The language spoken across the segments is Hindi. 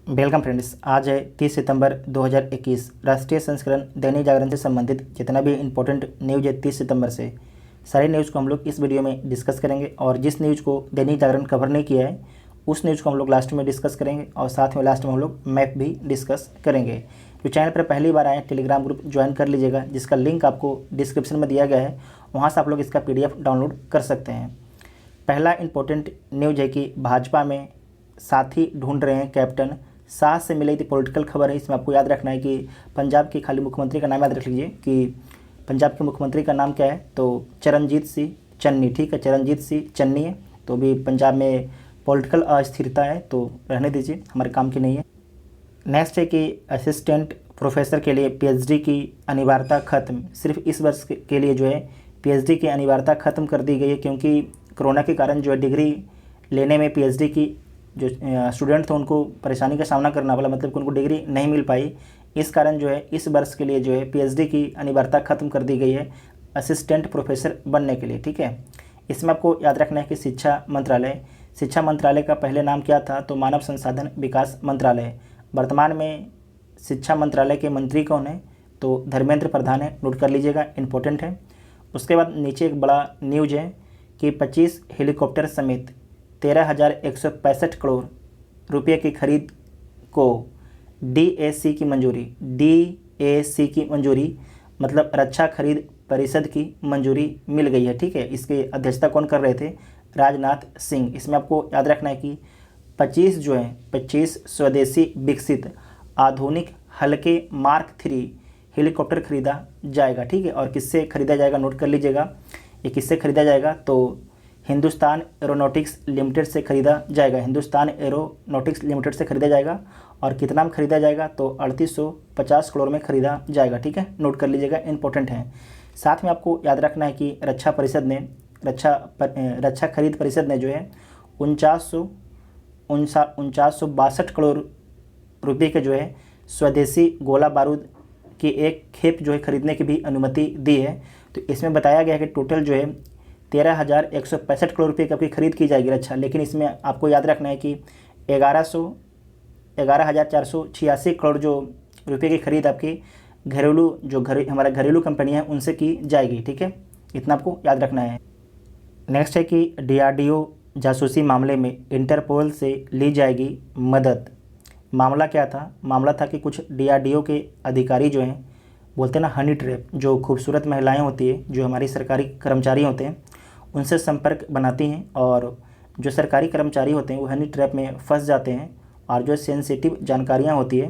Welcome friends. आज है 30 सितंबर 2021। राष्ट्रीय संस्करण दैनिक जागरण से संबंधित जितना भी इंपॉर्टेंट न्यूज़ है 30 सितंबर से सारी न्यूज़ को हम लोग इस वीडियो में डिस्कस करेंगे। और जिस न्यूज़ को दैनिक जागरण कवर नहीं किया है उस न्यूज़ को हम लोग लास्ट में डिस्कस करेंगे और साथ में लास्ट में हम लोग मैप भी डिस्कस करेंगे। जो चैनल पर पहली बार आए टेलीग्राम ग्रुप ज्वाइन कर लीजिएगा, जिसका लिंक आपको डिस्क्रिप्शन में दिया गया है। वहाँ से आप लोग इसका PDF डाउनलोड कर सकते हैं। पहला इंपॉर्टेंट न्यूज़ है कि भाजपा में साथी ढूंढ रहे हैं कैप्टन। शाह से मिली थी पॉलिटिकल खबर है। इसमें आपको याद रखना है कि पंजाब के खाली मुख्यमंत्री का नाम याद रख लीजिए कि पंजाब के मुख्यमंत्री का नाम क्या है, तो चरणजीत सिंह चन्नी। ठीक है, चरणजीत सिंह चन्नी है। तो भी पंजाब में पॉलिटिकल अस्थिरता है, तो रहने दीजिए, हमारे काम की नहीं है। नेक्स्ट है कि असिस्टेंट प्रोफेसर के लिए PhD की अनिवार्यता खत्म। सिर्फ इस वर्ष के लिए जो है PhD की अनिवार्यता ख़त्म कर दी गई है, क्योंकि कोरोना के कारण जो है डिग्री लेने में PhD की जो स्टूडेंट थे उनको परेशानी का सामना करना पड़ा, मतलब कि उनको डिग्री नहीं मिल पाई। इस कारण जो है इस वर्ष के लिए जो है PhD की अनिवार्यता ख़त्म कर दी गई है असिस्टेंट प्रोफेसर बनने के लिए। ठीक है, इसमें आपको याद रखना है कि शिक्षा मंत्रालय का पहले नाम क्या था, तो मानव संसाधन विकास मंत्रालय। वर्तमान में शिक्षा मंत्रालय के मंत्री कौन है, तो धर्मेंद्र प्रधान है। नोट कर लीजिएगा, इंपॉर्टेंट है। उसके बाद नीचे एक बड़ा न्यूज है कि 25 हेलीकॉप्टर समेत 13,165 करोड़ रुपये की खरीद को DAC की मंजूरी मतलब रक्षा खरीद परिषद की मंजूरी मिल गई है। ठीक है, इसकी अध्यक्षता कौन कर रहे थे, राजनाथ सिंह। इसमें आपको याद रखना है कि 25 स्वदेशी विकसित आधुनिक हल्के मार्क 3 हेलीकॉप्टर खरीदा जाएगा। ठीक है, और किससे खरीदा जाएगा, नोट कर लीजिएगा। ये किससे खरीदा जाएगा, तो हिंदुस्तान एरोनॉटिक्स लिमिटेड से खरीदा जाएगा। हिंदुस्तान एरोनॉटिक्स लिमिटेड से खरीदा जाएगा। और कितना में खरीदा जाएगा, तो 3850 करोड़ में खरीदा जाएगा। ठीक है, नोट कर लीजिएगा, इंपॉर्टेंट है। साथ में आपको याद रखना है कि रक्षा खरीद परिषद ने जो है 4962 करोड़ रुपये के जो है स्वदेशी गोला बारूद की एक खेप जो है खरीदने की भी अनुमति दी है। तो इसमें बताया गया है कि टोटल जो है 13,165 करोड़ रुपये की आपकी खरीद की जाएगी रक्षा। लेकिन इसमें आपको याद रखना है कि 11,486 करोड़ जो रुपये की खरीद आपकी हमारा घरेलू कंपनी है उनसे की जाएगी। ठीक है, इतना आपको याद रखना है। नेक्स्ट है कि DRDO जासूसी मामले में इंटरपोल से ली जाएगी मदद। मामला क्या था, मामला था कि कुछ DRDO के अधिकारी जो हैं, बोलते हैं ना हनी ट्रैप, जो खूबसूरत महिलाएं होती है जो हमारी सरकारी कर्मचारी होते हैं उनसे संपर्क बनाती हैं, और जो सरकारी कर्मचारी होते हैं वो हनी ट्रैप में फंस जाते हैं। और जो सेंसिटिव जानकारियां होती है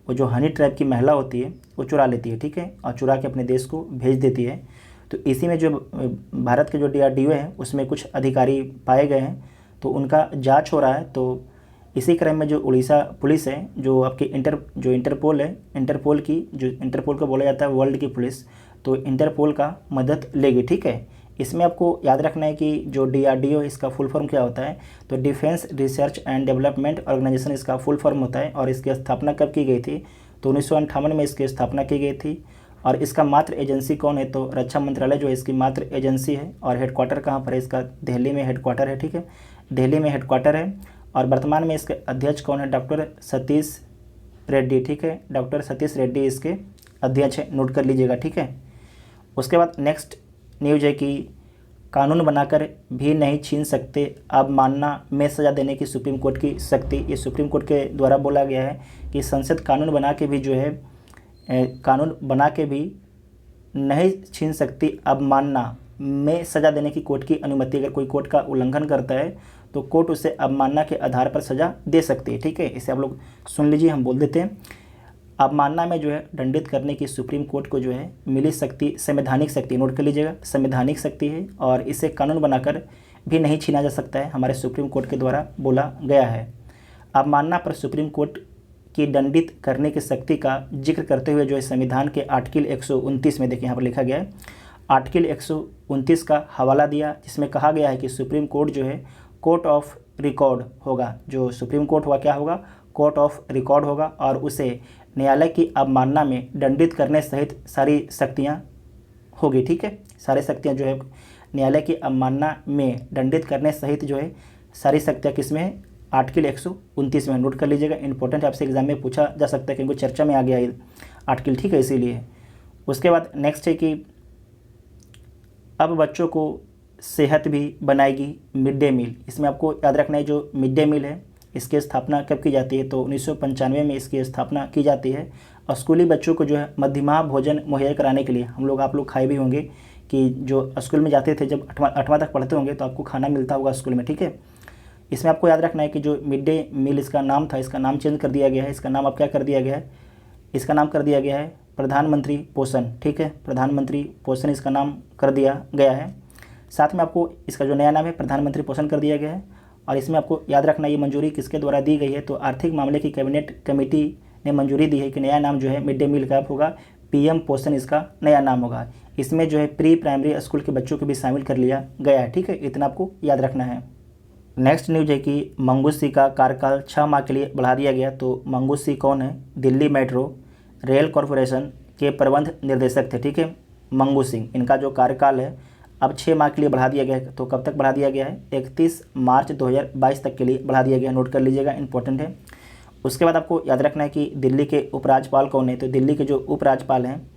वो जो हनी ट्रैप की महिला होती है वो चुरा लेती है। ठीक है, और चुरा के अपने देश को भेज देती है। तो इसी में जो भारत के जो DRDO है उसमें कुछ अधिकारी पाए गए हैं, तो उनका जाँच हो रहा है। तो इसी क्रम में जो उड़ीसा पुलिस है, जो आपकी इंटरपोल है, इंटरपोल को बोला जाता है वर्ल्ड की पुलिस, तो इंटरपोल का मदद लेगी। ठीक है, इसमें आपको याद रखना है कि जो DRDO इसका फुल फॉर्म क्या होता है, तो defence research and development organisation इसका फुल फॉर्म होता है। और इसकी स्थापना कब की गई थी, तो 1958 में इसकी स्थापना की गई थी। और इसका मात्र एजेंसी कौन है, तो रक्षा मंत्रालय जो है इसकी मात्र एजेंसी है। और हेडक्वार्टर कहाँ पर है इसका, दिल्ली में हेडक्वार्टर है। ठीक है, दिल्ली में हेडक्वार्टर है। और वर्तमान में इसके अध्यक्ष कौन है, डॉक्टर सतीश रेड्डी। ठीक है, डॉक्टर सतीश रेड्डी इसके अध्यक्ष है, नोट कर लीजिएगा। ठीक है, उसके बाद नेक्स्ट न्यूज है कि कानून बनाकर भी नहीं छीन सकते अवमानना में सज़ा देने की सुप्रीम कोर्ट की शक्ति। ये सुप्रीम कोर्ट के द्वारा बोला गया है कि संसद कानून बना के भी जो है नहीं छीन सकती अवमानना में सज़ा देने की कोर्ट की अनुमति। अगर कोई कोर्ट का उल्लंघन करता है तो कोर्ट उसे अवमानना के आधार पर सज़ा दे सकती है। ठीक है, इसे आप लोग सुन लीजिए, हम बोल देते हैं। अवमानना में जो है दंडित करने की सुप्रीम कोर्ट को जो है मिली शक्ति संवैधानिक शक्ति, नोट कर लीजिएगा, संवैधानिक शक्ति है। और इसे कानून बनाकर भी नहीं छीना जा सकता है, हमारे सुप्रीम कोर्ट के द्वारा बोला गया है। अवमानना पर सुप्रीम कोर्ट की दंडित करने की शक्ति का जिक्र करते हुए जो है संविधान के आर्टिकल 129 में देखिए यहाँ पर लिखा गया है, आर्टिकल 129 का हवाला दिया, जिसमें कहा गया है कि सुप्रीम कोर्ट जो है कोर्ट ऑफ रिकॉर्ड होगा। जो सुप्रीम कोर्ट हुआ क्या होगा, कोर्ट ऑफ रिकॉर्ड होगा। और उसे न्यायालय की अवमानना में दंडित करने सहित सारी शक्तियाँ होगी। ठीक है, सारी शक्तियाँ जो है न्यायालय की अवमानना में दंडित करने सहित जो है सारी शक्तियाँ किसमें आर्टिकल 129 में, नोट कर लीजिएगा, इंपॉर्टेंट आपसे एग्जाम में पूछा जा सकता है क्योंकि चर्चा में आ गया ये आर्टिकल, ठीक है, इसीलिए। उसके बाद नेक्स्ट है कि अब बच्चों को सेहत भी बनाएगी मिड डे मील। इसमें आपको याद रखना है जो मिड डे मील है इसकी स्थापना कब की जाती है, तो 1995 में इसकी स्थापना की जाती है। और स्कूली बच्चों को जो है मध्यमा भोजन मुहैया कराने के लिए आप लोग खाए भी होंगे कि जो स्कूल में जाते थे जब आठवां तक पढ़ते होंगे तो आपको खाना मिलता होगा स्कूल में, ठीक है। इसमें आपको याद रखना है कि जो मिड डे मील इसका नाम था, इसका नाम चेंज कर दिया गया है। इसका नाम अब क्या कर दिया गया है, इसका नाम कर दिया गया है प्रधानमंत्री पोषण, ठीक है, प्रधानमंत्री पोषण इसका नाम कर दिया गया है। साथ में आपको इसका जो नया नाम है प्रधानमंत्री पोषण कर दिया गया है। और इसमें आपको याद रखना ये मंजूरी किसके द्वारा दी गई है, तो आर्थिक मामले की कैबिनेट कमेटी ने मंजूरी दी है कि नया नाम जो है मिड डे मील का होगा, पीएम पोषण इसका नया नाम होगा। इसमें जो है प्री प्राइमरी स्कूल के बच्चों को भी शामिल कर लिया गया है, ठीक है, इतना आपको याद रखना है। नेक्स्ट न्यूज है कि मंगूसी का कार्यकाल 6 माह के लिए बढ़ा दिया गया। तो मंगूसी कौन है, दिल्ली मेट्रो रेल कॉरपोरेशन के प्रबंध निर्देशक थे, ठीक है, मंगू सिंह। इनका जो कार्यकाल है अब 6 माह के लिए बढ़ा दिया गया है। तो कब तक बढ़ा दिया गया है, 31 मार्च 2022 तक के लिए बढ़ा दिया गया है, नोट कर लीजिएगा, इंपॉर्टेंट है। उसके बाद आपको याद रखना है कि दिल्ली के उपराज्यपाल कौन है, तो दिल्ली के जो उपराज्यपाल हैं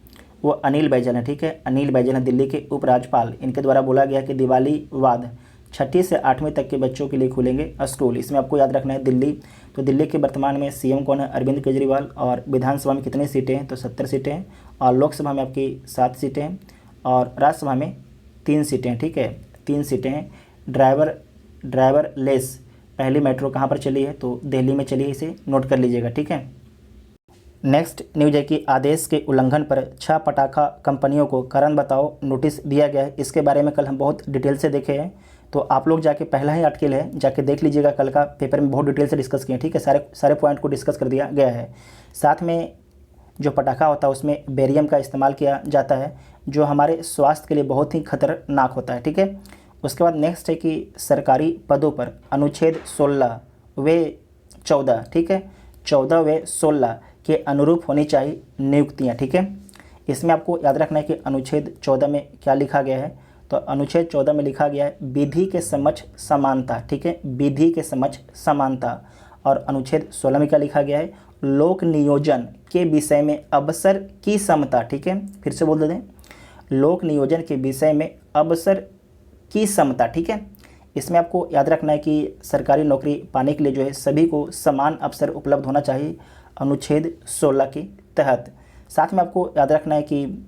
वो अनिल बैजल हैं, ठीक है, अनिल बैजल हैं दिल्ली के उपराज्यपाल। इनके द्वारा बोला गया कि दिवाली बाद 6ठी से 8वीं तक के बच्चों के लिए खुलेंगे स्कूल। इसमें आपको याद रखना है दिल्ली, तो दिल्ली के वर्तमान में सीएम कौन है, अरविंद केजरीवाल। और विधानसभा में कितनी सीटें हैं, तो 70 सीटें हैं। और लोकसभा में आपकी 7 सीटें हैं और राज्यसभा में 3 सीटें हैं, ठीक है, 3 सीटें हैं। ड्राइवर लेस पहली मेट्रो कहाँ पर चली है, तो दिल्ली में चली है, इसे नोट कर लीजिएगा, ठीक है। नेक्स्ट न्यूज है कि आदेश के उल्लंघन पर 6 पटाखा कंपनियों को कारण बताओ नोटिस दिया गया है। इसके बारे में कल हम बहुत डिटेल से देखे हैं, तो आप लोग जाके पहला ही आर्टिकल है जाके देख लीजिएगा, कल का पेपर में बहुत डिटेल से डिस्कस किए, ठीक है, सारे पॉइंट को डिस्कस कर दिया गया है। साथ में जो पटाखा होता है उसमें बेरियम का इस्तेमाल किया जाता है जो हमारे स्वास्थ्य के लिए बहुत ही खतरनाक होता है, ठीक है। उसके बाद नेक्स्ट है कि सरकारी पदों पर अनुच्छेद 16 व 14, ठीक है, 14 व 16 के अनुरूप होनी चाहिए नियुक्तियाँ, ठीक है। इसमें आपको याद रखना है कि अनुच्छेद 14 में क्या लिखा गया है, तो अनुच्छेद 14 में लिखा गया है विधि के समक्ष समानता, ठीक है, विधि के समक्ष समानता। और अनुच्छेद 16 में क्या लिखा गया है, लोक नियोजन के विषय में अवसर की समता, ठीक है, फिर से बोल दें, लोक नियोजन के विषय में अवसर की समता, ठीक है। इसमें आपको याद रखना है कि सरकारी नौकरी पाने के लिए जो है सभी को समान अवसर उपलब्ध होना चाहिए अनुच्छेद 16 के तहत। साथ में आपको याद रखना है कि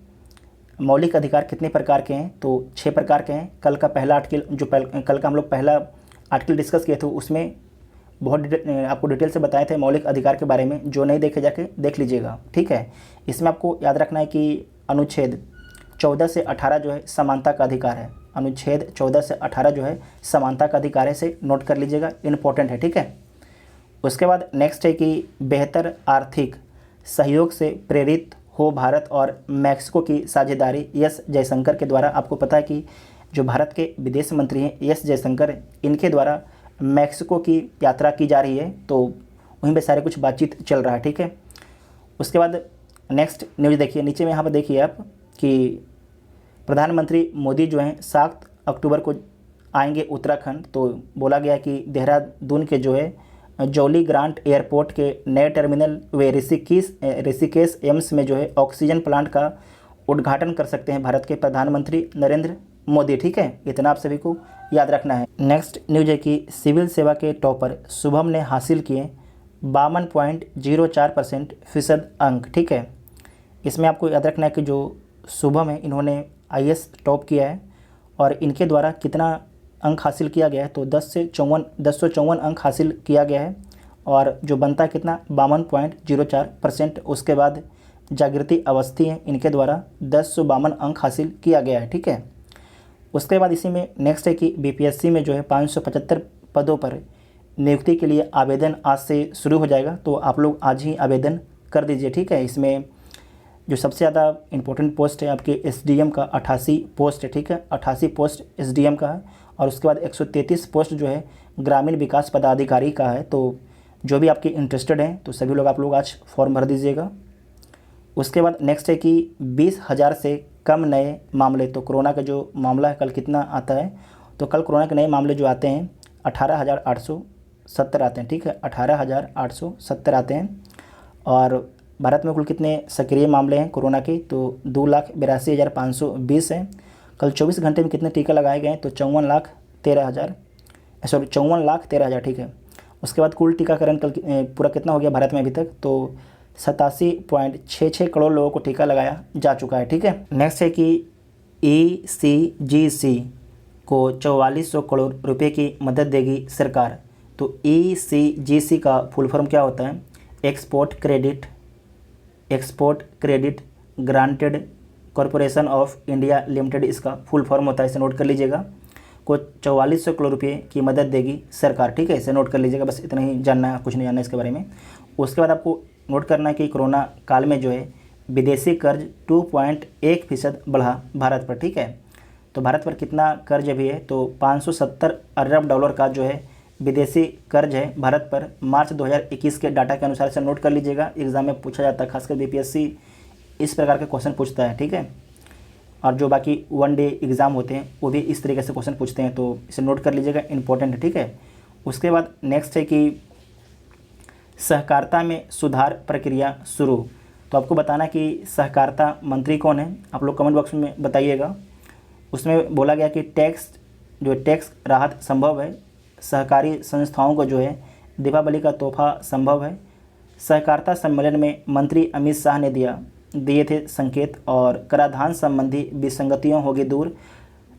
मौलिक अधिकार कितने प्रकार के हैं, तो 6 प्रकार के हैं। कल का पहला आर्टिकल जो कल का हम लोग पहला आर्टिकल डिस्कस किए थे उसमें बहुत आपको डिटेल से बताए थे मौलिक अधिकार के बारे में, जो नहीं देखे जाके देख लीजिएगा, ठीक है। इसमें आपको याद रखना है कि अनुच्छेद 14 से 18 जो है समानता का अधिकार है, अनुच्छेद 14 से 18 जो है समानता का अधिकार है, से नोट कर लीजिएगा, इंपॉर्टेंट है, ठीक है। उसके बाद नेक्स्ट है कि बेहतर आर्थिक सहयोग से प्रेरित हो भारत और मैक्सिको की साझेदारी एस जयशंकर के द्वारा। आपको पता है कि जो भारत के विदेश मंत्री हैं एस जयशंकर, इनके द्वारा मैक्सिको की यात्रा की जा रही है, तो वहीं पे सारे कुछ बातचीत चल रहा है, ठीक है। उसके बाद नेक्स्ट न्यूज़ देखिए, नीचे में यहाँ पर देखिए आप कि प्रधानमंत्री मोदी जो हैं 7 अक्टूबर को आएंगे उत्तराखंड। तो बोला गया कि देहरादून के जो है जौली ग्रांट एयरपोर्ट के नए टर्मिनल व ऋषिकेश एम्स में जो है ऑक्सीजन प्लांट का उद्घाटन कर सकते हैं भारत के प्रधानमंत्री नरेंद्र मोदी, ठीक है, इतना आप सभी को याद रखना है। नेक्स्ट न्यूज है कि सिविल सेवा के टॉपर शुभम ने हासिल किए 52.04% अंक, ठीक है। इसमें आपको याद रखना है कि जो शुभम है इन्होंने आईएएस टॉप किया है और इनके द्वारा कितना अंक हासिल किया गया है, तो 1054 अंक हासिल किया गया है और जो बनता है कितना 52.04%। उसके बाद जागृति अवस्थी हैं, इनके द्वारा 1052 अंक हासिल किया गया है, ठीक है। उसके बाद इसी में नेक्स्ट है कि बीपीएससी में जो है 575 पदों पर नियुक्ति के लिए आवेदन आज से शुरू हो जाएगा, तो आप लोग आज ही आवेदन कर दीजिए, ठीक है। इसमें जो सबसे ज़्यादा इंपॉर्टेंट पोस्ट है आपके एसडीएम का 88 पोस्ट है, ठीक है, 88 पोस्ट एसडीएम का है। और उसके बाद 133 पोस्ट जो है ग्रामीण विकास पदाधिकारी का है। तो जो भी आपके इंटरेस्टेड हैं तो सभी लोग आप लोग आज फॉर्म भर दीजिएगा। उसके बाद नेक्स्ट है कि 20,000 से कम नए मामले, तो कोरोना का जो मामला है कल कितना आता है, तो कल कोरोना के नए मामले जो आते हैं 18,800 18,870 आते हैं, ठीक है, 18,870 आते हैं। और भारत में कुल कितने सक्रिय मामले हैं कोरोना के, तो 2,82,520 हैं। कल 24 घंटे में कितने टीका लगाए गए हैं, तो 54,13,000, ठीक है। उसके बाद कुल टीकाकरण कल पूरा कितना हो गया भारत में अभी तक, तो 87.66 करोड़ लोगों को टीका लगाया जा चुका है, ठीक है। नेक्स्ट है कि ECGC को 4400 करोड़ रुपए की मदद देगी सरकार। तो ECGC का फुल फॉर्म क्या होता है, export credit granted corporation of India limited इसका फुल फॉर्म होता है, इसे नोट कर लीजिएगा। को 4400 करोड़ रुपए की मदद देगी सरकार, ठीक है, इसे नोट कर लीजिएगा, बस इतना ही जानना है, कुछ नहीं जानना इसके बारे में। उसके बाद आपको नोट करना है कि कोरोना काल में जो है विदेशी कर्ज 2.1% बढ़ा भारत पर, ठीक है। तो भारत पर कितना कर्ज अभी है, तो 570 अरब डॉलर का जो है विदेशी कर्ज है भारत पर मार्च 2021 के डाटा के अनुसार, से नोट कर लीजिएगा। एग्जाम में पूछा जाता है, खासकर BPSC इस प्रकार के क्वेश्चन पूछता है, ठीक है। और जो बाकी 1 डे एग्ज़ाम होते हैं वो भी इस तरीके से क्वेश्चन पूछते हैं, तो इसे नोट कर लीजिएगा, इंपॉर्टेंट है, ठीक है। उसके बाद नेक्स्ट है कि सहकारिता में सुधार प्रक्रिया शुरू। तो आपको बताना कि सहकारिता मंत्री कौन है, आप लोग कमेंट बॉक्स में बताइएगा। उसमें बोला गया कि टैक्स राहत संभव है, सहकारी संस्थाओं को जो है दीपावली का तोहफा संभव है। सहकारिता सम्मेलन में मंत्री अमित शाह ने दिए थे संकेत, और कराधान संबंधी विसंगतियों होगी दूर,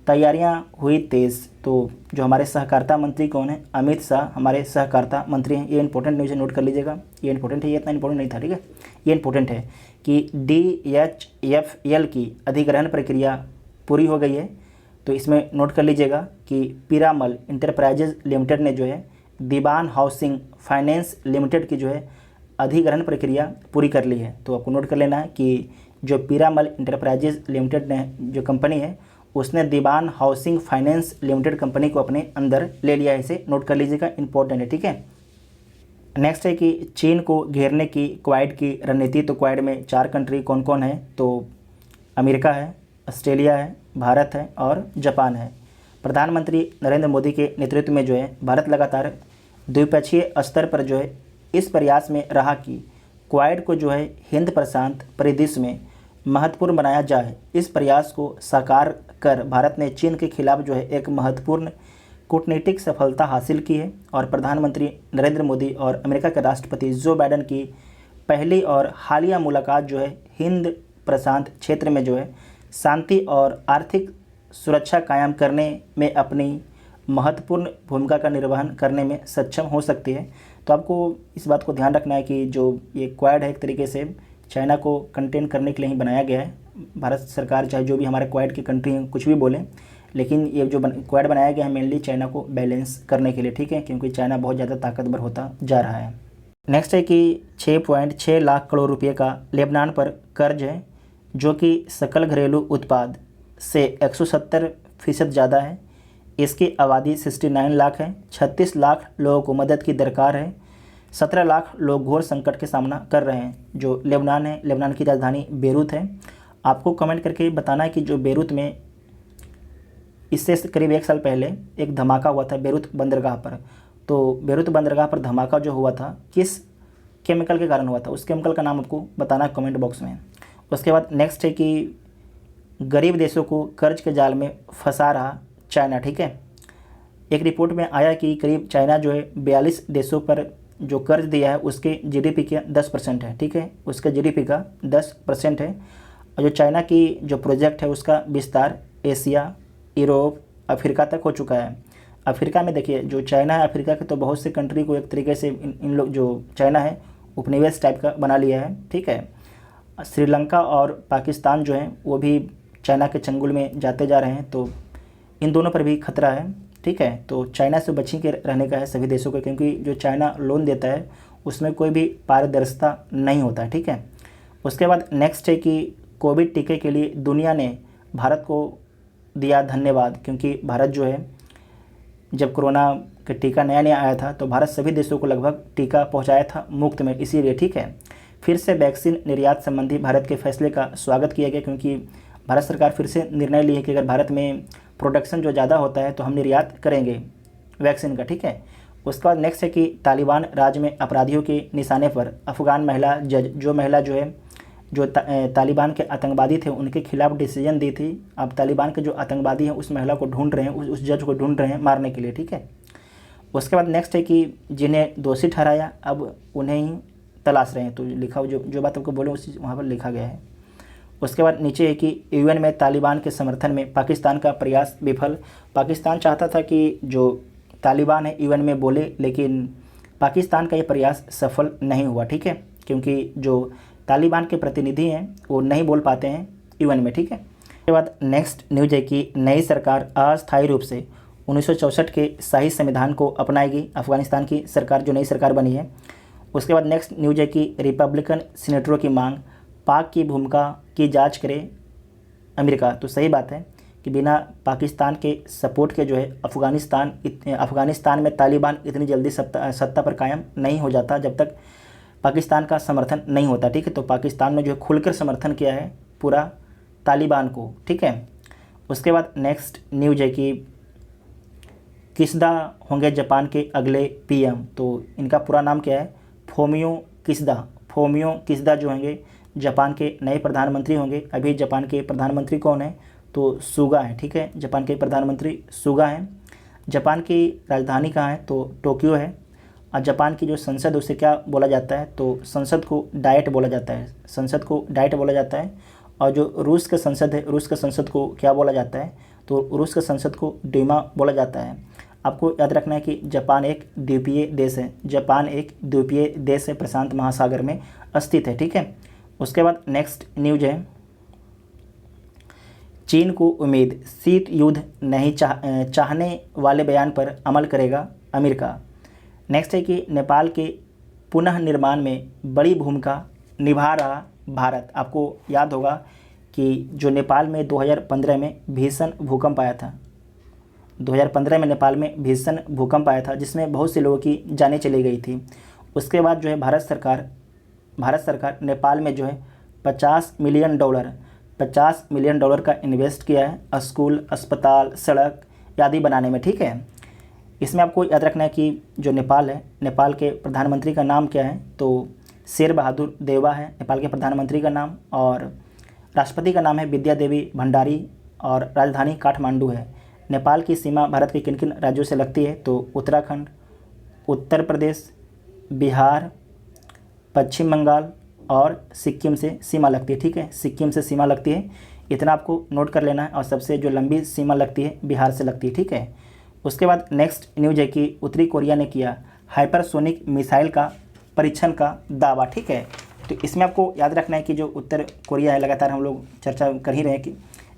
तैयारियां हुई तेज़। तो जो हमारे सहकारिता मंत्री कौन है, अमित शाह हमारे सहकारिता मंत्री हैं। ये इंपॉर्टेंट न्यूज़ नोट कर लीजिएगा, ये इंपॉर्टेंट है, ये इतना इंपॉर्टेंट नहीं था, ठीक है, ये इंपॉर्टेंट है कि DHFL की अधिग्रहण प्रक्रिया पूरी हो गई है। तो इसमें नोट कर लीजिएगा कि पीरामल इंटरप्राइजेज लिमिटेड ने जो है दीवान हाउसिंग फाइनेंस लिमिटेड की जो है अधिग्रहण प्रक्रिया पूरी कर ली है। तो आपको नोट कर लेना है कि जो पीरामल इंटरप्राइजेज लिमिटेड ने जो कंपनी है उसने दीवान हाउसिंग फाइनेंस लिमिटेड कंपनी को अपने अंदर ले लिया है, इसे नोट कर लीजिएगा, इंपॉर्टेंट है, ठीक है। नेक्स्ट है कि चीन को घेरने की क्वाड की रणनीति। तो क्वाड में 4 कंट्री कौन कौन है, तो अमेरिका है, ऑस्ट्रेलिया है, भारत है और जापान है। प्रधानमंत्री नरेंद्र मोदी के नेतृत्व में जो है भारत लगातार द्विपक्षीय स्तर पर जो है इस प्रयास में रहा कि क्वाड को जो है हिंद प्रशांत परिदृश्य में महत्वपूर्ण बनाया जाए। इस प्रयास को साकार कर भारत ने चीन के खिलाफ जो है एक महत्वपूर्ण कूटनीतिक सफलता हासिल की है, और प्रधानमंत्री नरेंद्र मोदी और अमेरिका के राष्ट्रपति जो बाइडेन की पहली और हालिया मुलाकात जो है हिंद प्रशांत क्षेत्र में जो है शांति और आर्थिक सुरक्षा कायम करने में अपनी महत्वपूर्ण भूमिका का निर्वहन करने में सक्षम हो सकती है। तो आपको इस बात को ध्यान रखना है कि जो ये क्वाड है एक तरीके से चाइना को कंटेन करने के लिए ही बनाया गया है। भारत सरकार चाहे जो भी हमारे क्वाड की कंट्री हैं कुछ भी बोलें, लेकिन ये जो क्वाड बनाया गया है मेनली चाइना को बैलेंस करने के लिए, ठीक है, क्योंकि चाइना बहुत ज़्यादा ताकतवर होता जा रहा है। नेक्स्ट है कि 6.6 लाख करोड़ रुपये का लेबनान पर कर्ज है, जो कि सकल घरेलू उत्पाद से 170% ज़्यादा है। इसकी आबादी 69 लाख है, 36 लाख लोगों को मदद की दरकार है, 17 लाख लोग घोर संकट के सामना कर रहे हैं। जो लेबनान है, लेबनान की राजधानी बेरूत है। आपको कमेंट करके बताना है कि जो बेरूत में इससे करीब 1 साल पहले एक धमाका हुआ था बेरूत बंदरगाह पर। तो बेरूत बंदरगाह पर धमाका जो हुआ था किस केमिकल के कारण हुआ था, उस केमिकल का नाम आपको बताना है कमेंट बॉक्स में। उसके बाद नेक्स्ट है कि गरीब देशों को कर्ज के जाल में फंसा रहा चाइना, ठीक है। एक रिपोर्ट में आया कि करीब चाइना जो है 42 देशों पर जो कर्ज दिया है उसके GDP के 10% है, ठीक है, उसके GDP का 10% है। और जो चाइना की जो प्रोजेक्ट है उसका विस्तार एशिया, यूरोप, अफ्रीका तक हो चुका है। अफ्रीका में देखिए जो चाइना है, अफ्रीका के तो बहुत से कंट्री को एक तरीके से इन लोग जो चाइना है उपनिवेश टाइप का बना लिया है, ठीक है। श्रीलंका और पाकिस्तान जो हैं वो भी चाइना के चंगुल में जाते जा रहे हैं, तो इन दोनों पर भी खतरा है, ठीक है। तो चाइना से बची के रहने का है सभी देशों को, क्योंकि जो चाइना लोन देता है उसमें कोई भी पारदर्शिता नहीं होता है, ठीक है। उसके बाद नेक्स्ट है कि कोविड टीके के लिए दुनिया ने भारत को दिया धन्यवाद, क्योंकि भारत जो है जब कोरोना का टीका नया नया आया था तो भारत सभी देशों को लगभग टीका पहुंचाया था मुफ्त में, इसीलिए, ठीक है। फिर से वैक्सीन निर्यात संबंधी भारत के फैसले का स्वागत किया गया, क्योंकि भारत सरकार फिर से निर्णय ली है कि अगर भारत में प्रोडक्शन जो ज़्यादा होता है तो हम निर्यात करेंगे वैक्सीन का, ठीक है। उसके बाद नेक्स्ट है कि तालिबान राज्य में अपराधियों के निशाने पर अफ़गान महिला जज, जो महिला जो है जो तालिबान के आतंकवादी थे उनके खिलाफ डिसीजन दी थी, अब तालिबान के जो आतंकवादी हैं उस महिला को ढूंढ रहे हैं, उस जज को ढूंढ रहे हैं मारने के लिए, ठीक है। उसके बाद नेक्स्ट है कि जिन्हें दोषी ठहराया अब उन्हें ही तलाश रहे हैं, तो लिखा जो बात आपको बोले उसी वहाँ पर लिखा गया है। उसके बाद नीचे है कि यूएन में तालिबान के समर्थन में पाकिस्तान का प्रयास विफल। पाकिस्तान चाहता था कि जो तालिबान है यूएन में बोले, लेकिन पाकिस्तान का ये प्रयास सफल नहीं हुआ, ठीक है, क्योंकि जो तालिबान के प्रतिनिधि हैं वो नहीं बोल पाते हैं यूएन में, ठीक है। उसके बाद नेक्स्ट न्यूज है कि नई सरकार अस्थायी रूप से 1964 के शाही संविधान को अपनाएगी, अफगानिस्तान की सरकार जो नई सरकार बनी है। उसके बाद नेक्स्ट न्यूज है कि रिपब्लिकन सीनेटरों की मांग, पाक की भूमिका की जांच करे अमेरिका। तो सही बात है कि बिना पाकिस्तान के सपोर्ट के जो है अफ़गानिस्तान में तालिबान इतनी जल्दी सत्ता पर कायम नहीं हो जाता जब तक पाकिस्तान का समर्थन नहीं होता, ठीक है। तो पाकिस्तान ने जो है खुलकर समर्थन किया है पूरा तालिबान को, ठीक है। उसके बाद नेक्स्ट न्यूज है कि किसदा होंगे जापान के अगले पीएम। तो इनका पूरा नाम क्या है, फोमियो किसदा जो होंगे जापान के नए प्रधानमंत्री होंगे। अभी जापान के प्रधानमंत्री कौन है, तो सुगा है, ठीक है, जापान के प्रधानमंत्री सुगा हैं। जापान की राजधानी कहाँ है, तो टोक्यो है। और जापान की जो संसद उसे क्या बोला जाता है, तो संसद को डाइट बोला जाता है, संसद को डाइट बोला जाता है। और जो रूस का संसद है, रूस का संसद को क्या बोला जाता है, तो रूस का संसद को डूमा बोला जाता है। आपको याद रखना है कि जापान एक द्वीपीय देश है, जापान एक द्वीपीय देश है, प्रशांत महासागर में स्थित है, ठीक है। उसके बाद नेक्स्ट न्यूज है, चीन को उम्मीद शीत युद्ध नहीं चाहने वाले बयान पर अमल करेगा अमेरिका। नेक्स्ट है कि नेपाल के पुनः निर्माण में बड़ी भूमिका निभा रहा भारत। आपको याद होगा कि जो नेपाल में 2015 में भीषण भूकंप आया था, 2015 में नेपाल में भीषण भूकंप आया था जिसमें बहुत से लोगों की जानें चली गई थी। उसके बाद जो है भारत सरकार नेपाल में जो है 50 मिलियन डॉलर का इन्वेस्ट किया है स्कूल, अस्पताल, सड़क आदि बनाने में, ठीक है। इसमें आपको याद रखना है कि जो नेपाल है, नेपाल के प्रधानमंत्री का नाम क्या है, तो शेर बहादुर देवा है नेपाल के प्रधानमंत्री का नाम, और राष्ट्रपति का नाम है विद्या देवी भंडारी, और राजधानी काठमांडू है। नेपाल की सीमा भारत के किन किन राज्यों से लगती है, तो उत्तराखंड, उत्तर प्रदेश, बिहार, पश्चिम बंगाल और सिक्किम से सीमा लगती है, ठीक है, सिक्किम से सीमा लगती है, इतना आपको नोट कर लेना है। और सबसे जो लंबी सीमा लगती है बिहार से लगती है, ठीक है। उसके बाद नेक्स्ट न्यूज है कि उत्तरी कोरिया ने किया हाइपरसोनिक मिसाइल का परीक्षण का दावा, ठीक है। तो इसमें आपको याद रखना है कि जो उत्तर कोरिया है, लगातार हम लोग चर्चा कर ही रहे हैं कि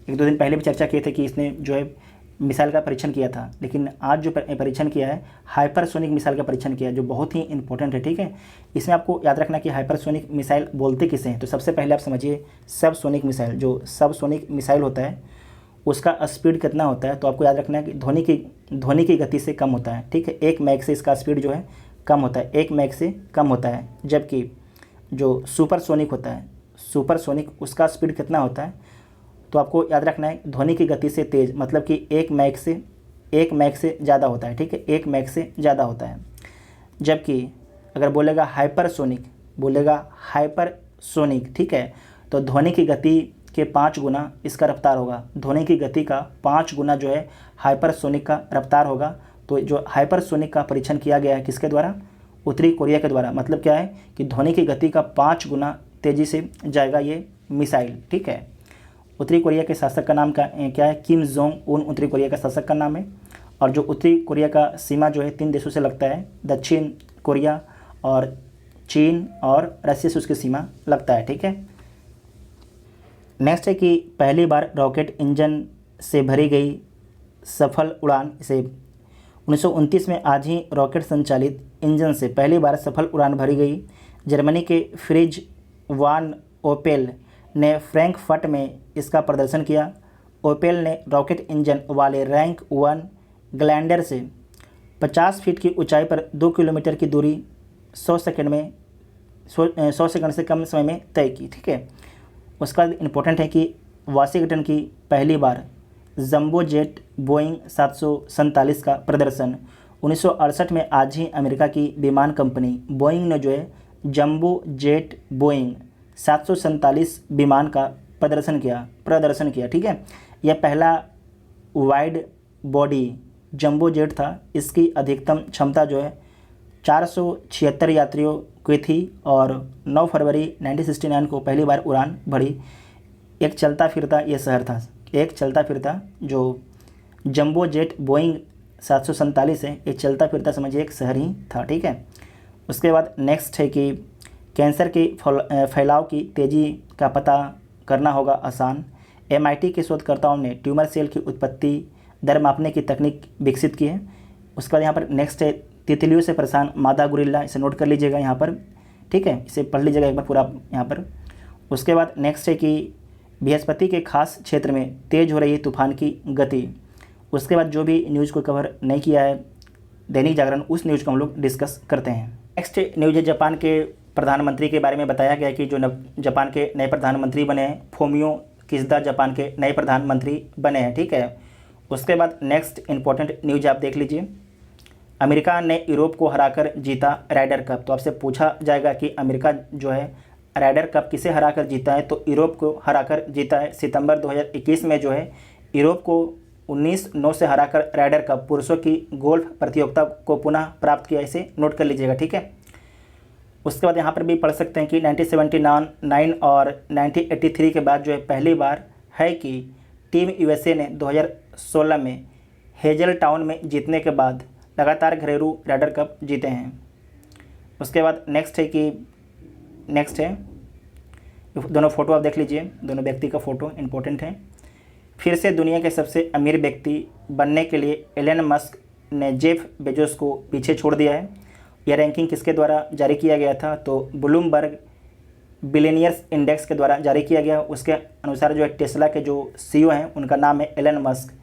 1-2 दिन पहले भी चर्चा किए थे कि इसने जो है मिसाइल का परीक्षण किया था, लेकिन आज जो परीक्षण किया है हाइपरसोनिक मिसाइल का परीक्षण किया है, जो बहुत ही इंपॉर्टेंट है, ठीक है। इसमें आपको याद रखना कि हाइपरसोनिक मिसाइल बोलते किसे हैं, तो सबसे पहले आप समझिए सबसोनिक मिसाइल, जो सबसोनिक मिसाइल होता है उसका स्पीड कितना होता है, तो आपको याद रखना है कि ध्वनि की गति से कम होता है, ठीक है। 1 मैक से इसका स्पीड जो है कम होता है, 1 मैक से कम होता है। जबकि जो सुपरसोनिक होता है, सुपरसोनिक उसका स्पीड कितना होता है, तो आपको याद रखना है ध्वनि की गति से तेज़, मतलब कि 1 मैक से ज़्यादा होता है, ठीक है, 1 मैक से ज़्यादा होता है। जबकि अगर बोलेगा हाइपरसोनिक, ठीक है, तो ध्वनि की गति के 5 गुना इसका रफ्तार होगा, ध्वनि की गति का 5 गुना जो है हाइपरसोनिक का रफ्तार होगा। तो जो हाइपरसोनिक का परीक्षण किया गया है किसके द्वारा, उत्तरी कोरिया के द्वारा। मतलब क्या है कि ध्वनि की गति का 5 गुना तेज़ी से जाएगा ये मिसाइल, ठीक है। उत्तरी कोरिया के शासक का नाम क्या है, किम जोंग उन उत्तरी कोरिया का शासक का नाम है। और जो उत्तरी कोरिया का सीमा जो है 3 देशों से लगता है, दक्षिण कोरिया और चीन और रशिया से उसकी सीमा लगता है, ठीक है। नेक्स्ट है कि पहली बार रॉकेट इंजन से भरी गई सफल उड़ान, इसे 1929 में आज ही रॉकेट संचालित इंजन से पहली बार सफल उड़ान भरी गई। जर्मनी के फ्रिज वान ओपेल ने फ्रैंकफर्ट में इसका प्रदर्शन किया। ओपेल ने रॉकेट इंजन वाले रैंक 1 ग्लैंडर से 50 फीट की ऊंचाई पर 2 किलोमीटर की दूरी 100 सेकंड से कम समय में तय की, ठीक है। उसका इम्पोर्टेंट है कि वाशिंगटन की पहली बार जंबो जेट बोइंग 747 का प्रदर्शन 1968 में आज ही अमेरिका की विमान कंपनी बोइंग ने जो है जंबो जेट बोइंग 747 विमान का प्रदर्शन किया। ठीक है, यह पहला वाइड बॉडी जंबो जेट था। इसकी अधिकतम क्षमता जो है 476 यात्रियों की थी और 9 फरवरी 1969 को पहली बार उड़ान भरी। एक चलता फिरता ये शहर था, एक चलता फिरता जो जंबो जेट बोइंग 747 है, ये चलता फिरता समझिए एक शहर ही था। ठीक है, उसके बाद नेक्स्ट है कि कैंसर के फैलाव की तेज़ी का पता करना होगा आसान। MIT के शोधकर्ताओं ने ट्यूमर सेल की उत्पत्ति दर मापने की तकनीक विकसित की है। उसके बाद यहाँ पर नेक्स्ट है तितलियों से परेशान मादा गुरिल्ला, इसे नोट कर लीजिएगा यहाँ पर। ठीक है, इसे पढ़ लीजिएगा एक बार पूरा यहाँ पर। उसके बाद नेक्स्ट है कि बृहस्पति के खास क्षेत्र में तेज़ हो रही है तूफान की गति। उसके बाद जो भी न्यूज़ को कवर नहीं किया है दैनिक जागरण, उस न्यूज़ को हम लोग डिस्कस करते हैं। नेक्स्ट न्यूज़ है जापान के प्रधानमंत्री के बारे में बताया गया है कि जो जापान के नए प्रधानमंत्री बने हैं, फोमियो किशिदा जापान के नए प्रधानमंत्री बने हैं। ठीक है, उसके बाद नेक्स्ट इंपॉर्टेंट न्यूज़ आप देख लीजिए। अमेरिका ने यूरोप को हराकर जीता राइडर कप। तो आपसे पूछा जाएगा कि अमेरिका जो है राइडर कप किसे हराकर जीता है, तो यूरोप को हराकर जीता है। सितंबर 2021 में जो है यूरोप को 19-9 से हराकर राइडर कप पुरुषों की गोल्फ प्रतियोगिता को पुनः प्राप्त किया। इसे नोट कर लीजिएगा। ठीक है, उसके बाद यहाँ पर भी पढ़ सकते हैं कि 1979 और 1983 के बाद जो है पहली बार है कि टीम USA ने 2016 में हेजल टाउन में जीतने के बाद लगातार घरेलू राइडर कप जीते हैं। उसके बाद नेक्स्ट है दोनों फ़ोटो आप देख लीजिए, दोनों व्यक्ति का फ़ोटो इंपॉर्टेंट है। फिर से दुनिया के सबसे अमीर व्यक्ति बनने के लिए एलन मस्क ने जेफ बेजोस को पीछे छोड़ दिया है। यह रैंकिंग किसके द्वारा जारी किया गया था, तो ब्लूमबर्ग बिलियनियर्स इंडेक्स के द्वारा जारी किया गया। उसके अनुसार जो है टेस्ला के जो CEO हैं उनका नाम है एलन मस्क।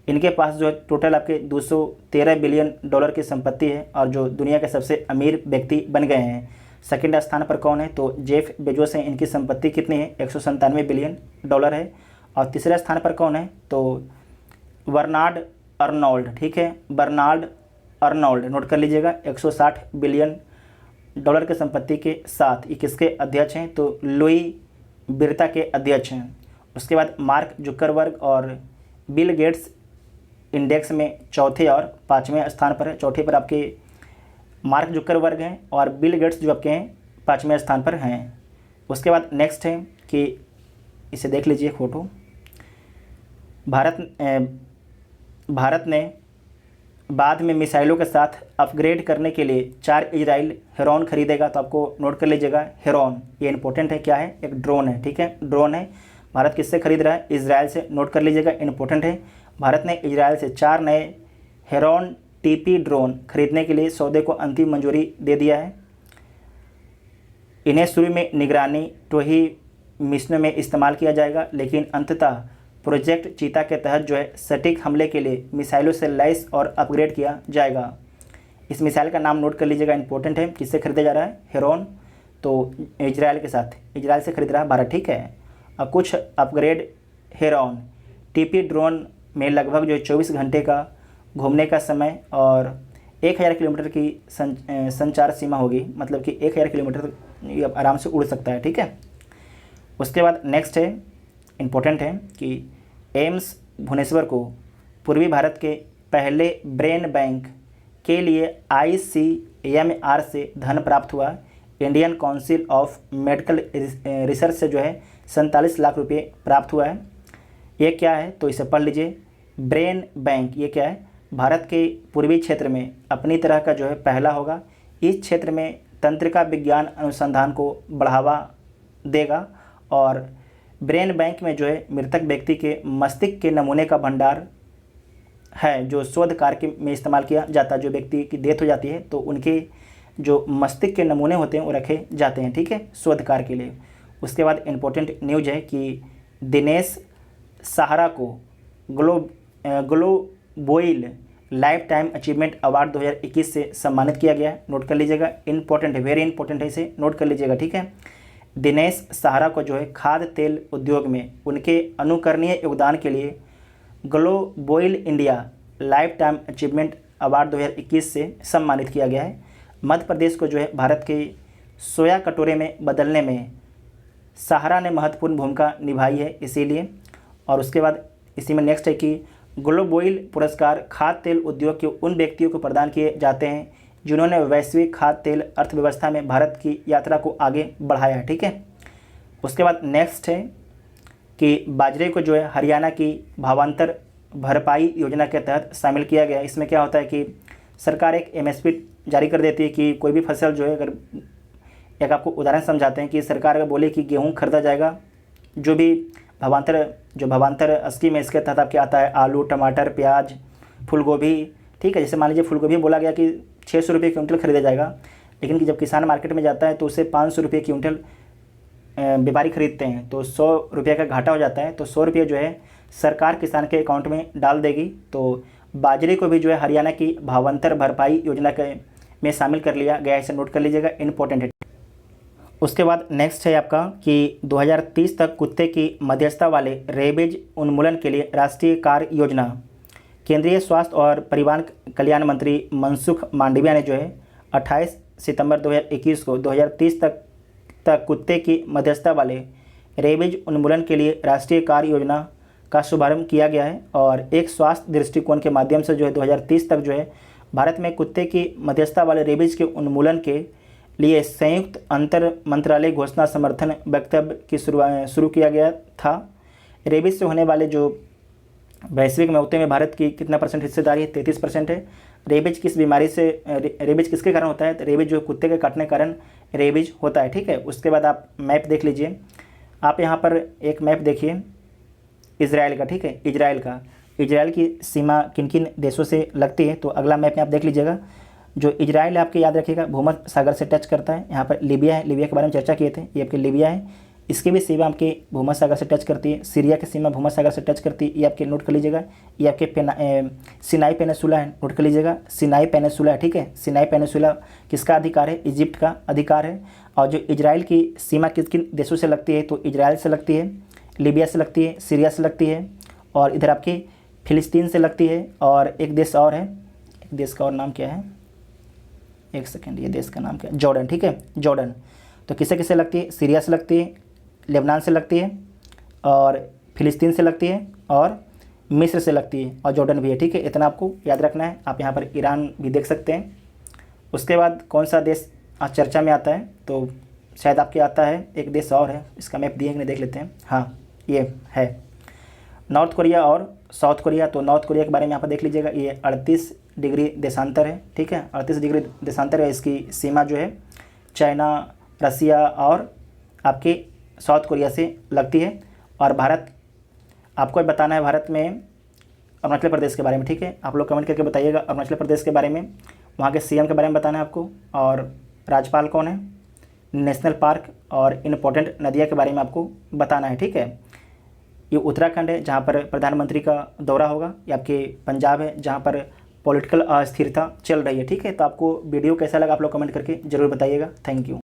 इनके पास जो है टोटल आपके $213 बिलियन की संपत्ति है और जो दुनिया के सबसे अमीर व्यक्ति बन गए हैं। सेकंड स्थान पर कौन है, तो जेफ बेजोस हैं। इनकी संपत्ति कितनी है, $197 बिलियन है। और तीसरे स्थान पर कौन है, तो बर्नार्ड अर्नोल्ड। ठीक है, बर्नार्ड अर्नोल्ड नोट कर लीजिएगा, $160 बिलियन की संपत्ति के साथ। ये किसके अध्यक्ष हैं, तो लुई बिरता के अध्यक्ष हैं। उसके बाद मार्क जुकरबर्ग और बिल गेट्स इंडेक्स में चौथे और पाँचवें स्थान पर है। चौथे पर आपके मार्क जुकरबर्ग हैं और बिल गेट्स जो आपके हैं पाँचवें स्थान पर हैं। उसके बाद नेक्स्ट है कि इसे देख लीजिए फ़ोटो। भारत ने बाद में मिसाइलों के साथ अपग्रेड करने के लिए 4 इजराइल हेरॉन खरीदेगा। तो आपको नोट कर लीजिएगा हेरॉन, ये इंपॉर्टेंट है। क्या है, एक ड्रोन है। ठीक है, ड्रोन है। भारत किससे खरीद रहा है, इजराइल से। नोट कर लीजिएगा, इंपॉर्टेंट है। भारत ने इजराइल से 4 नए हेरॉन TP ड्रोन खरीदने के लिए सौदे को अंतिम मंजूरी दे दिया है। इन्हें शुरू में निगरानी टोही मिशनों में इस्तेमाल किया जाएगा, लेकिन अंततः प्रोजेक्ट चीता के तहत जो है सटीक हमले के लिए मिसाइलों से लैस और अपग्रेड किया जाएगा। इस मिसाइल का नाम नोट कर लीजिएगा, इंपॉर्टेंट है। किससे खरीदा जा रहा है, हेरॉन। तो इजराइल के साथ, इजराइल से खरीद रहा है भारत। ठीक है, और कुछ अपग्रेड हेरॉन TP ड्रोन में लगभग जो 24 घंटे का घूमने का समय और 1000 किलोमीटर की संचार सीमा होगी, मतलब कि 1000 किलोमीटर ये आराम से उड़ सकता है। ठीक है, उसके बाद नेक्स्ट है इम्पोर्टेंट है कि एम्स भुवनेश्वर को पूर्वी भारत के पहले ब्रेन बैंक के लिए ICMR से धन प्राप्त हुआ। Indian council of medical research से जो है 47 लाख रुपए प्राप्त हुआ है। ये क्या है, तो इसे पढ़ लीजिए। ब्रेन बैंक ये क्या है, भारत के पूर्वी क्षेत्र में अपनी तरह का जो है पहला होगा। इस क्षेत्र में तंत्रिका विज्ञान अनुसंधान को बढ़ावा देगा और ब्रेन बैंक में जो है मृतक व्यक्ति के मस्तिष्क के नमूने का भंडार है जो शोध कार्य में इस्तेमाल किया जाता है। जो व्यक्ति की डेथ हो जाती है तो उनके जो मस्तिष्क के नमूने होते हैं वो रखे जाते हैं। ठीक है, शोध कार्य के लिए। उसके बाद इम्पोर्टेंट न्यूज है कि दिनेश सहारा को ग्लोबोइल लाइफ टाइम अचीवमेंट अवार्ड 2021 से सम्मानित किया गया है। नोट कर लीजिएगा, इंपॉर्टेंट है, वेरी इंपॉर्टेंट है, इसे नोट कर लीजिएगा। ठीक है, दिनेश सहारा को जो है खाद्य तेल उद्योग में उनके अनुकरणीय योगदान के लिए Globoil India lifetime achievement award 2021 से सम्मानित किया गया है। मध्य प्रदेश को जो है भारत के सोया कटोरे में बदलने में सहारा ने महत्वपूर्ण भूमिका निभाई है इसीलिए। और उसके बाद इसी में नेक्स्ट है कि ग्लोब ऑयल पुरस्कार खाद्य तेल उद्योग के उन व्यक्तियों को प्रदान किए जाते हैं जिन्होंने वैश्विक खाद्य तेल अर्थव्यवस्था में भारत की यात्रा को आगे बढ़ाया है, ठीक है। उसके बाद नेक्स्ट है कि बाजरे को जो है हरियाणा की भावांतर भरपाई योजना के तहत शामिल किया गया है। इसमें क्या होता है कि सरकार एक MSP जारी कर देती है कि कोई भी फसल जो है, अगर एक आपको उदाहरण समझाते हैं कि सरकार अगर बोले कि गेहूँ खरीदा जाएगा, जो भी भावांतर स्कीम है इसके तहत आपके आता है आलू, टमाटर, प्याज, फूलगोभी, ठीक है। जैसे मान लीजिए फूलगोभी बोला गया कि 600 रुपये क्विंटल खरीदा जाएगा, लेकिन कि जब किसान मार्केट में जाता है तो उसे 500 रुपये क्विंटल व्यापारी खरीदते हैं, तो 100 रुपये का घाटा हो जाता है। तो 100 रुपये जो है सरकार किसान के अकाउंट में डाल देगी। तो बाजरे को भी जो है हरियाणा की भावांतर भरपाई योजना के में शामिल कर लिया गया है, इसे नोट कर लीजिएगा, इंपॉर्टेंट है। उसके बाद नेक्स्ट है आपका कि 2030 तक कुत्ते की मध्यस्थता वाले रेबीज उन्मूलन के लिए राष्ट्रीय कार्य योजना। केंद्रीय स्वास्थ्य और परिवार कल्याण मंत्री मनसुख मांडविया ने जो है 28 सितंबर 2021 को 2030 तक कुत्ते की मध्यस्थता वाले रेबीज उन्मूलन के लिए राष्ट्रीय कार्य योजना का शुभारंभ किया गया है। और एक स्वास्थ्य दृष्टिकोण के माध्यम से जो है 2030 तक जो है भारत में कुत्ते की मध्यस्थता वाले रेबीज के उन्मूलन के लिए संयुक्त अंतर मंत्रालय घोषणा समर्थन वक्तव्य की शुरू किया गया था। रेबीज से होने वाले जो वैश्विक मौतें में भारत की कितना % हिस्सेदारी है? 33% है। रेबीज किस बीमारी से रेबीज किसके कारण होता है? तो रेबीज जो कुत्ते के काटने के कारण रेबीज होता है, ठीक है। उसके बाद आप मैप देख लीजिए, आप यहाँ पर एक मैप देखिए इजराइल का, ठीक है। इजराइल की सीमा किन किन देशों से लगती है, तो अगला मैप में आप देख लीजिएगा। जो इजराइल है आपके याद रखिएगा भूमध्य सागर से टच करता है। यहाँ पर लीबिया है, लीबिया के बारे में चर्चा किए थे, ये आपके लीबिया है, इसकी भी सीमा आपके भूमध्य सागर से टच करती है। सीरिया की सीमा भूमध्य सागर से टच करती है, ये आपके नोट कर लीजिएगा। ये आपके सिनाई पेनिसुला है, नोट कर लीजिएगा, सिनाई पेनिसुला है, ठीक है। सिनाई पेनिसुला किसका अधिकार है? इजिप्ट का अधिकार है। और जो इजराइल की सीमा किन किन देशों से लगती है, तो इजराइल से लगती है, लीबिया से लगती है, सीरिया से लगती है, और इधर आपकी फिलिस्तीन से लगती है। और एक देश और है, एक देश का और नाम क्या है, एक सेकेंड, ये देश का नाम क्या है? जॉर्डन, ठीक है, जॉर्डन। तो किसे किसे लगती है? सीरिया से लगती है, लेबनान से लगती है, और फिलिस्तीन से लगती है, और मिस्र से लगती है, और जॉर्डन भी है, ठीक है। इतना आपको याद रखना है। आप यहाँ पर ईरान भी देख सकते हैं। उसके बाद कौन सा देश आज चर्चा में आता है, तो शायद आपके आता है एक देश और है, इसका मैप दिए नहीं, देख लेते हैं। हाँ, ये है नॉर्थ कोरिया और साउथ कोरिया। तो नॉर्थ कोरिया के बारे में यहाँ पर देख लीजिएगा, ये 38 डिग्री देशांतर है, ठीक है, 38 डिग्री देशांतर है। इसकी सीमा जो है चाइना, रसिया और आपके साउथ कोरिया से लगती है। और भारत, आपको बताना है भारत में अरुणाचल प्रदेश के बारे में, ठीक है। आप लोग कमेंट करके बताइएगा अरुणाचल प्रदेश के बारे में, वहाँ के CM के बारे में बताना है आपको, और राज्यपाल कौन है, नेशनल पार्क और इम्पोर्टेंट नदियाँ के बारे में आपको बताना है, ठीक है। ये उत्तराखंड है जहाँ पर प्रधानमंत्री का दौरा होगा। ये आपके पंजाब है जहाँ पर पॉलिटिकल अस्थिरता चल रही है, ठीक है। तो आपको वीडियो कैसा लगा आप लोग कमेंट करके ज़रूर बताइएगा। Thank you.